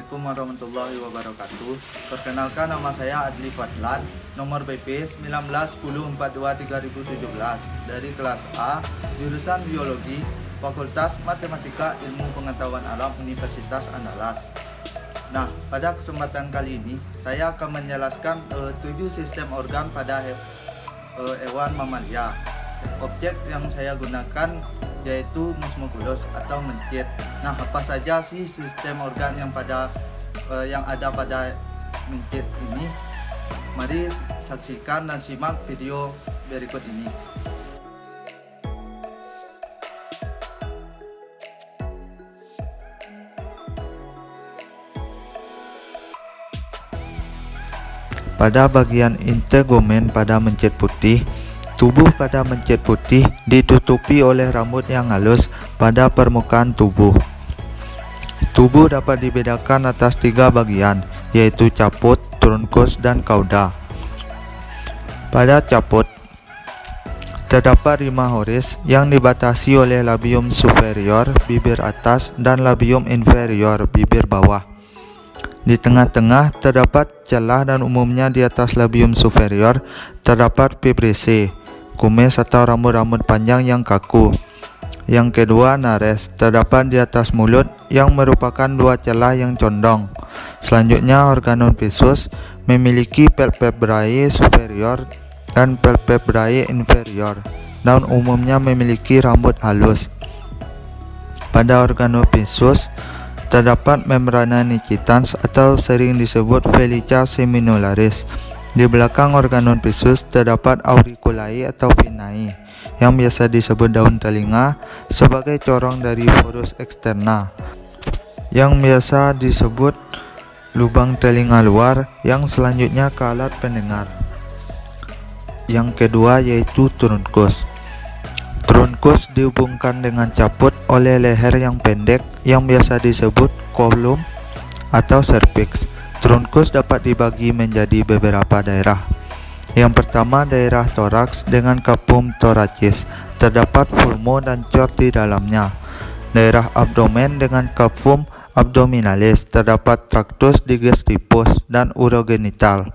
Assalamualaikum warahmatullahi wabarakatuh. Perkenalkan, nama saya Adli Fadlan, nomor BP 191042/2017 dari kelas A, jurusan Biologi, Fakultas Matematika Ilmu Pengetahuan Alam Universitas Andalas. Nah, pada kesempatan kali ini saya akan menjelaskan 7 sistem organ pada hewan mamalia. Objek yang saya gunakan yaitu musculus atau mencit. Nah, apa saja sih sistem organ yang ada pada mencit ini? Mari saksikan dan simak video berikut ini. Pada bagian integumen pada mencit putih, tubuh pada mencit putih ditutupi oleh rambut yang halus pada permukaan tubuh. Tubuh dapat dibedakan atas 3 bagian, yaitu caput, trunkus, dan cauda. Pada caput, terdapat 5 horis yang dibatasi oleh labium superior, bibir atas, dan labium inferior, bibir bawah. Di tengah-tengah terdapat celah dan umumnya di atas labium superior terdapat vibrissae, kumis atau rambut-rambut panjang yang kaku. Yang kedua, nares, terdapat di atas mulut yang merupakan 2 celah yang condong. Selanjutnya, organopithecus memiliki palpebrae superior dan palpebrae inferior dan umumnya memiliki rambut halus. Pada organopithecus terdapat membrana nictitans atau sering disebut velica seminolaris. Di belakang organopithecus terdapat auriculae atau pinnae yang biasa disebut daun telinga sebagai corong dari forus externa, yang biasa disebut lubang telinga luar, yang selanjutnya ke alat pendengar. Yang kedua yaitu trunkus. Trunkus dihubungkan dengan caput oleh leher yang pendek yang biasa disebut column atau cervix. Trunkus dapat dibagi menjadi beberapa daerah. Yang pertama, daerah toraks dengan capum thoracis, terdapat fulmo dan cor di dalamnya. Daerah abdomen dengan capum abdominalis, terdapat tractus digestivus dan urogenital.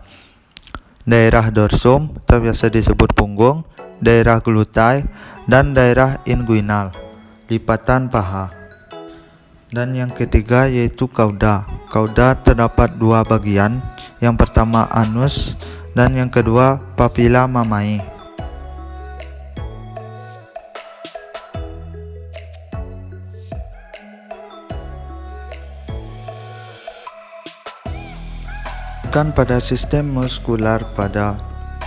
Daerah dorsum, terbiasa disebut punggung, daerah glutae, dan daerah inguinal, lipatan paha. Dan yang ketiga yaitu cauda. Cauda terdapat 2 bagian, yang pertama anus dan yang kedua papilla mamae. Pada sistem muskular pada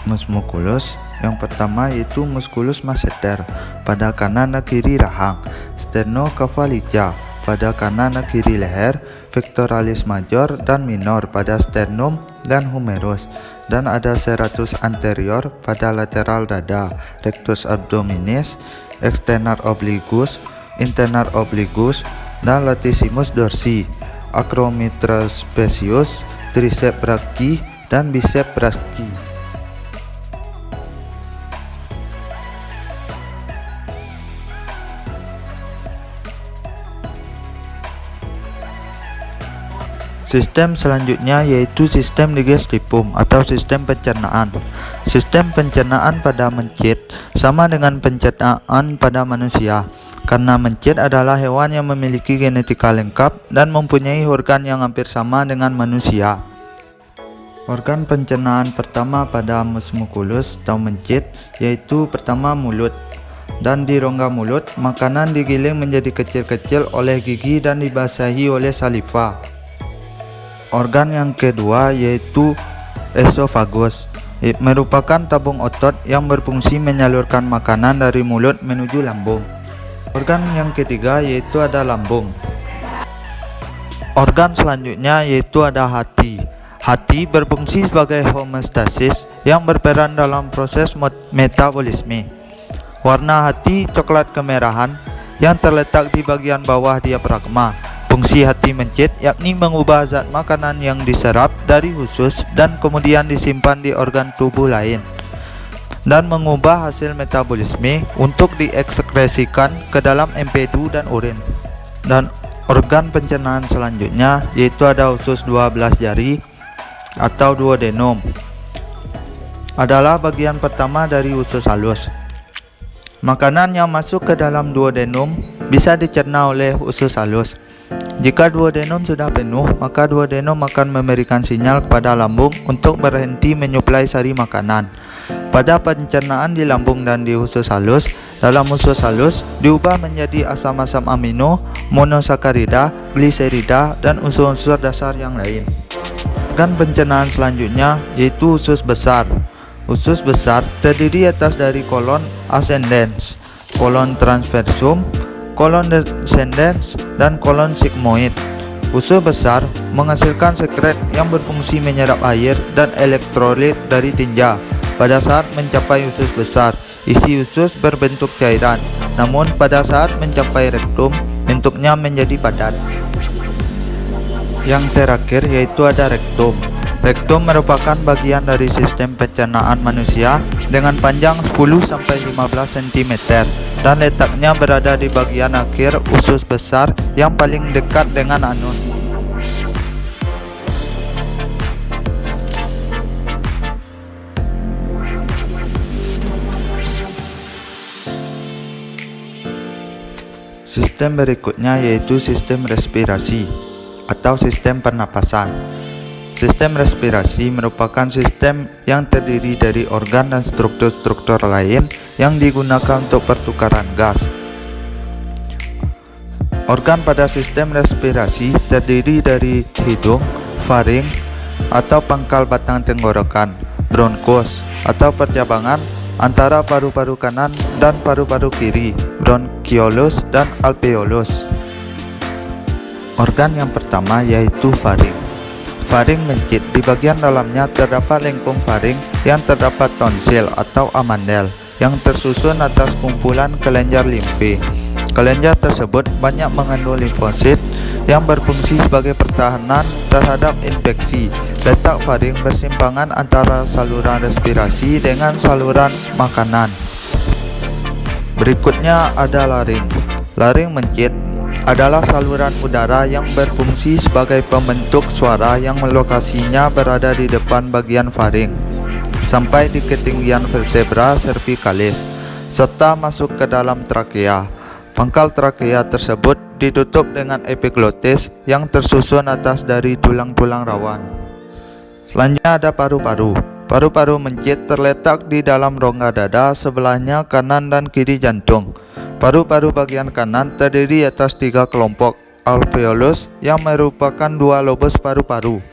musculus, yang pertama yaitu musculus masseter pada kanan dan kiri rahang, sternocavalica pada kanan dan kiri leher, pectoralis major dan minor pada sternum dan humerus, dan ada serratus anterior pada lateral dada, rectus abdominis, external obligus, internal obligus, dan latissimus dorsi, acromitrospecius, triceps brachii, dan biceps brachii. Sistem selanjutnya yaitu sistem digestivum atau sistem pencernaan. Sistem pencernaan pada mencit sama dengan pencernaan pada manusia, karena mencit adalah hewan yang memiliki genetika lengkap dan mempunyai organ yang hampir sama dengan manusia. Organ pencernaan pertama pada musculus atau mencit yaitu pertama mulut. Dan di rongga mulut, makanan digiling menjadi kecil-kecil oleh gigi dan dibasahi oleh saliva. Organ yang kedua yaitu esofagus, merupakan tabung otot yang berfungsi menyalurkan makanan dari mulut menuju lambung. Organ yang ketiga yaitu ada lambung. Organ selanjutnya yaitu ada hati. Hati berfungsi sebagai homeostasis yang berperan dalam proses metabolisme. Warna hati coklat kemerahan yang terletak di bagian bawah diafragma. Fungsi hati mencit yakni mengubah zat makanan yang diserap dari usus dan kemudian disimpan di organ tubuh lain, dan mengubah hasil metabolisme untuk diekskresikan ke dalam empedu dan urin. Dan Organ pencernaan selanjutnya yaitu ada usus 12 jari atau duodenum. Adalah bagian pertama dari usus halus. Makanan yang masuk ke dalam duodenum bisa dicerna oleh usus halus. Jika duodenum sudah penuh, maka duodenum akan memberikan sinyal kepada lambung untuk berhenti menyuplai sari makanan. Pada pencernaan di lambung dan di usus halus, dalam usus halus diubah menjadi asam-asam amino, monosakarida, gliserida, dan unsur-unsur dasar yang lain. Organ pencernaan selanjutnya yaitu usus besar. Usus besar terdiri atas dari kolon ascendens, kolon transversum, kolon descendens, dan kolon sigmoid. Usus besar menghasilkan sekret yang berfungsi menyerap air dan elektrolit dari tinja. Pada saat mencapai usus besar, isi usus berbentuk cairan, namun pada saat mencapai rektum, bentuknya menjadi padat. Yang terakhir yaitu ada rektum. Rektum merupakan bagian dari sistem pencernaan manusia dengan panjang 10-15 cm dan letaknya berada di bagian akhir usus besar yang paling dekat dengan anus. Sistem berikutnya yaitu sistem respirasi atau sistem pernapasan. Sistem respirasi merupakan sistem yang terdiri dari organ dan struktur-struktur lain yang digunakan untuk pertukaran gas. Organ pada sistem respirasi terdiri dari hidung, faring atau pangkal batang tenggorokan, bronkos atau percabangan antara paru-paru kanan dan paru-paru kiri, bronchiolus dan alveolus. Organ yang pertama yaitu faring. Faring mencit, di bagian dalamnya terdapat lengkung faring yang terdapat tonsil atau amandel yang tersusun atas kumpulan kelenjar limfe. Kelenjar tersebut banyak mengandung limfosit yang berfungsi sebagai pertahanan terhadap infeksi. Letak faring bersimpangan antara saluran respirasi dengan saluran makanan. Berikutnya ada laring. Laring mencit adalah saluran udara yang berfungsi sebagai pembentuk suara yang lokasinya berada di depan bagian faring sampai di ketinggian vertebra cervicalis serta masuk ke dalam trakea. Pangkal trakea tersebut ditutup dengan epiglotis yang tersusun atas dari tulang-tulang rawan. Selanjutnya ada paru-paru. Paru-paru mencit terletak di dalam rongga dada sebelahnya kanan dan kiri jantung. Paru-paru bagian kanan terdiri atas 3 kelompok alveolus yang merupakan 2 lobus paru-paru.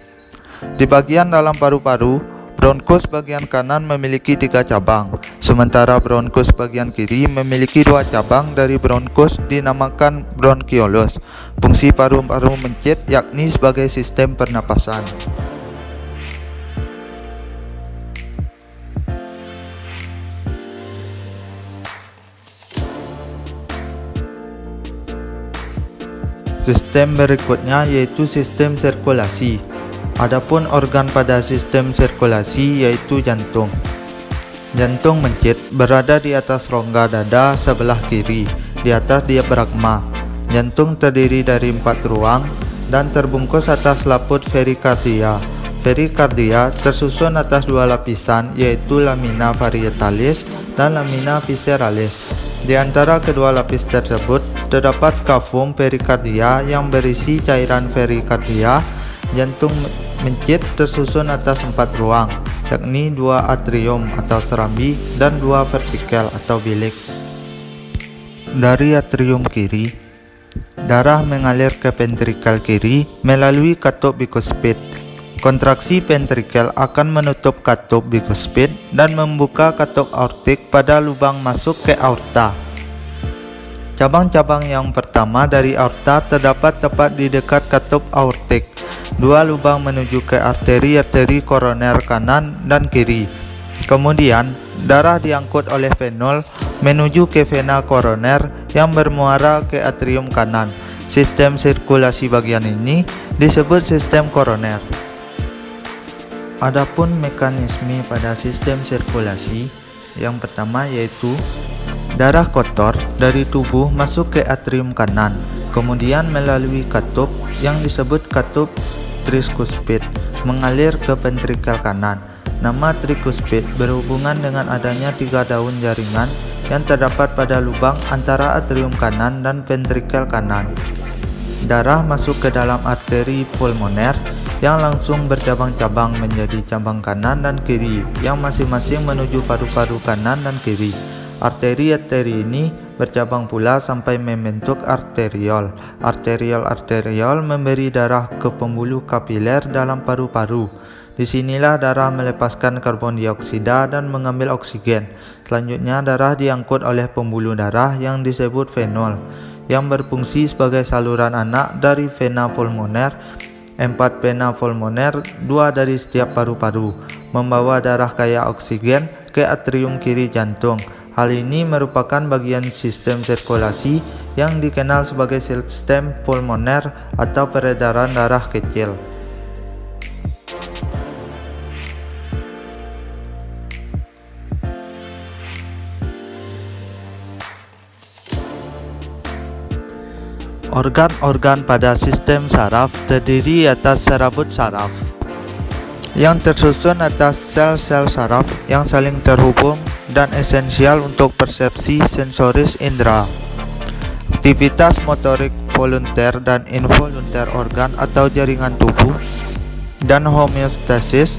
Di bagian dalam paru-paru, bronkus bagian kanan memiliki 3 cabang, sementara bronkus bagian kiri memiliki 2 cabang dari bronkus dinamakan bronchiolus. Fungsi paru-paru mencit yakni sebagai sistem pernapasan. Sistem berikutnya yaitu sistem sirkulasi. Adapun organ pada sistem sirkulasi yaitu jantung. Jantung mencit berada di atas rongga dada sebelah kiri, di atas diafragma. Jantung terdiri dari 4 ruang dan terbungkus atas laput perikardia. Perikardia tersusun atas 2 lapisan yaitu lamina parietalis dan lamina visceralis. Di antara kedua lapis tersebut terdapat cavum perikardia yang berisi cairan perikardia. Jantung mencit tersusun atas 4 ruang, yakni 2 atrium atau serambi dan 2 vertikel atau bilik. Dari atrium kiri, darah mengalir ke ventrikel kiri melalui katup bikuspid. Kontraksi ventrikel akan menutup katup bikuspid dan membuka katup aortik pada lubang masuk ke aorta. Cabang-cabang yang pertama dari aorta terdapat tepat di dekat katup aortik. 2 lubang menuju ke arteri-arteri koroner kanan dan kiri. Kemudian, darah diangkut oleh venul menuju ke vena koroner yang bermuara ke atrium kanan. Sistem sirkulasi bagian ini disebut sistem koroner. Adapun mekanisme pada sistem sirkulasi, yang pertama yaitu darah kotor dari tubuh masuk ke atrium kanan. kemudian melalui katup yang disebut katup tricuspid mengalir ke ventrikel kanan. Nama tricuspid berhubungan dengan adanya 3 daun jaringan yang terdapat pada lubang antara atrium kanan dan ventrikel kanan. Darah masuk ke dalam arteri pulmoner yang langsung bercabang-cabang menjadi cabang kanan dan kiri yang masing-masing menuju paru-paru kanan dan kiri. Arteri-arteri ini bercabang pula sampai membentuk arteriol. Arteriol memberi darah ke pembuluh kapiler dalam paru-paru. Disinilah darah melepaskan karbon dioksida dan mengambil oksigen. Selanjutnya darah diangkut oleh pembuluh darah yang disebut venul, yang berfungsi sebagai saluran anak dari vena pulmoner. 4 vena pulmoner, 2 dari setiap paru-paru, membawa darah kaya oksigen ke atrium kiri jantung. Hal ini merupakan bagian sistem sirkulasi yang dikenal sebagai sistem pulmoner atau peredaran darah kecil. Organ-organ pada sistem saraf terdiri atas serabut saraf yang tersusun atas sel-sel saraf yang saling terhubung dan esensial untuk persepsi sensoris indera, aktivitas motorik volunter dan involunter organ atau jaringan tubuh, dan homeostasis,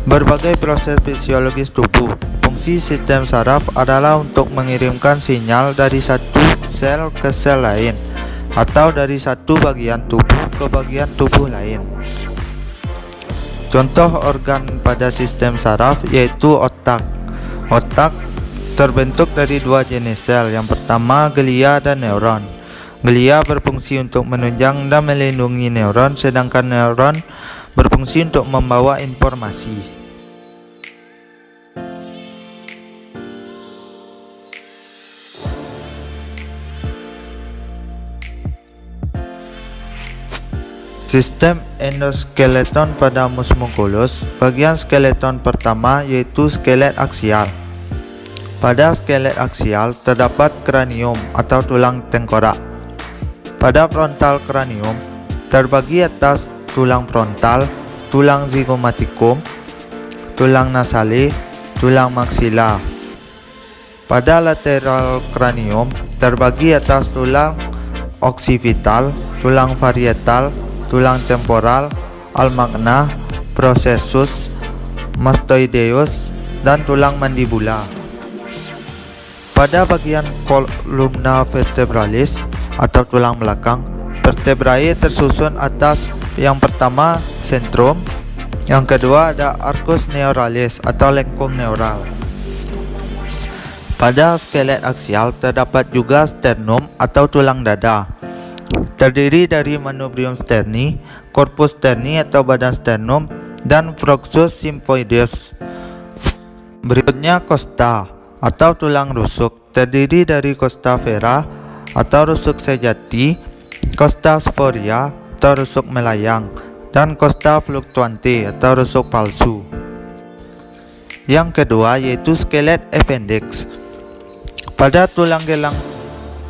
berbagai proses fisiologis tubuh. Fungsi sistem saraf adalah untuk mengirimkan sinyal dari satu sel ke sel lain atau dari satu bagian tubuh ke bagian tubuh lain. Contoh organ pada sistem saraf yaitu otak. Otak terbentuk dari 2 jenis sel. Yang pertama glia dan neuron. Glia berfungsi untuk menunjang dan melindungi neuron, sedangkan neuron berfungsi untuk membawa informasi. Sistem endoskeleton pada musculus. Bagian skeleton pertama yaitu skelet aksial. Pada skelet aksial terdapat kranium atau tulang tengkorak. Pada frontal kranium terbagi atas tulang frontal, tulang zygomaticum, tulang nasale, tulang maxilla. Pada lateral kranium terbagi atas tulang occipital, tulang parietal, tulang temporal, almagna, processus, mastoideus, dan tulang mandibula. Pada bagian columna vertebralis atau tulang belakang, vertebrae tersusun atas yang pertama sentrum, yang kedua ada arcus neuralis atau lengkung neural. Pada skelet aksial terdapat juga sternum atau tulang dada. Terdiri dari manubrium sterni, corpus sterni atau badan sternum, dan flexus symphoideus. Berikutnya costa atau tulang rusuk, terdiri dari costa vera atau rusuk sejati, costa sporia atau rusuk melayang, dan costa fluctuante atau rusuk palsu. Yang kedua yaitu skelet appendix. Pada tulang gelang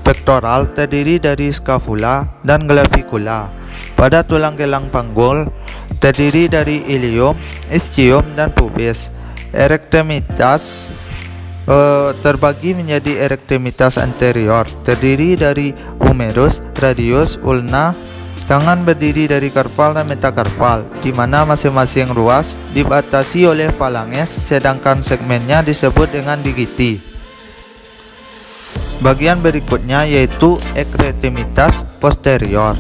pektoral terdiri dari scapula dan clavicula. Pada tulang gelang panggul terdiri dari ilium, ischium, dan pubis. Erectemitas terbagi menjadi erectemitas anterior, terdiri dari humerus, radius, ulna. Tangan berdiri dari karpal dan metakarpal, di mana masing-masing ruas dibatasi oleh falanges, sedangkan segmennya disebut dengan digiti. Bagian berikutnya yaitu erectemitas posterior,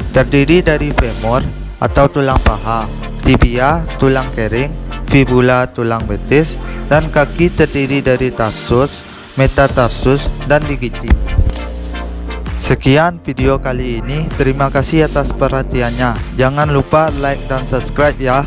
terdiri dari femur atau tulang paha, tibia, tulang kering, fibula, tulang betis, dan kaki terdiri dari tarsus, metatarsus, dan digiti. Sekian video kali ini, terima kasih atas perhatiannya. Jangan lupa like dan subscribe ya.